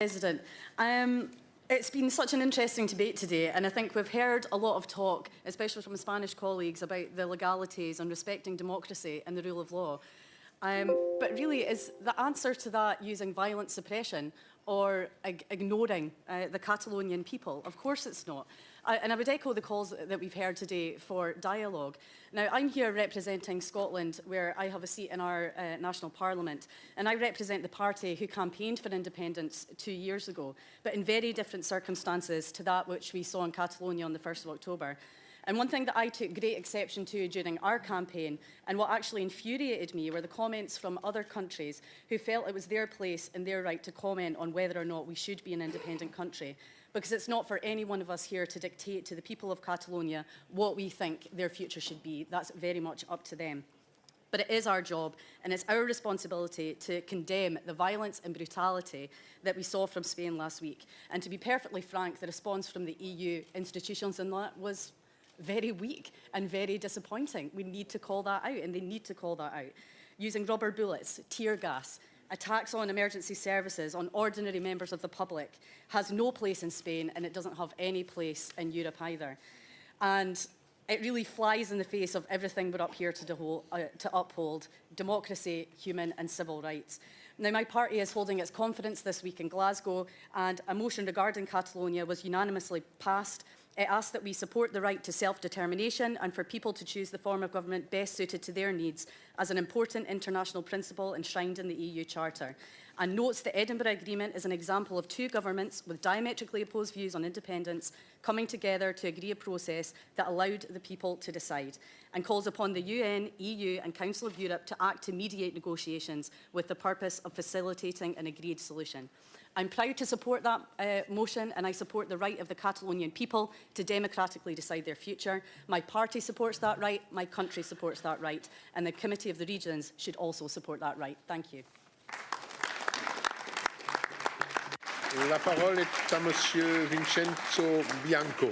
President. It's been such an interesting debate today, and I think we've heard a lot of talk, especially from Spanish colleagues, about the legalities and respecting democracy and the rule of law. But really, is the answer to that using violent suppression or ignoring the Catalonian people? Of course it's not. And I would echo the calls that we've heard today for dialogue. Now, I'm here representing Scotland, where I have a seat in our national parliament, and I represent the party who campaigned for independence 2 years ago, but in very different circumstances to that which we saw in Catalonia on the 1st of October. And one thing that I took great exception to during our campaign, and what actually infuriated me, were the comments from other countries who felt it was their place and their right to comment on whether or not we should be an independent country. Because it's not for any one of us here to dictate to the people of Catalonia what we think their future should be. That's very much up to them. But it is our job and it's our responsibility to condemn the violence and brutality that we saw from Spain last week. And to be perfectly frank, the response from the EU institutions in that was very weak and very disappointing. We need to call that out, and they need to call that out. Using rubber bullets, tear gas, attacks on emergency services, on ordinary members of the public, has no place in Spain, and it doesn't have any place in Europe either. And it really flies in the face of everything we're up here to uphold: democracy, human and civil rights. Now, my party is holding its conference this week in Glasgow, and a motion regarding Catalonia was unanimously passed. It asks that we support the right to self-determination and for people to choose the form of government best suited to their needs as an important international principle enshrined in the EU Charter, and notes the Edinburgh Agreement is an example of two governments with diametrically opposed views on independence coming together to agree a process that allowed the people to decide, and calls upon the UN, EU and Council of Europe to act to mediate negotiations with the purpose of facilitating an agreed solution. I'm proud to support that motion, and I support the right of the Catalonian people to democratically decide their future. My party supports that right, my country supports that right, and the Committee of the Regions should also support that right. Thank you. La parole est à Monsieur Vincenzo Bianco.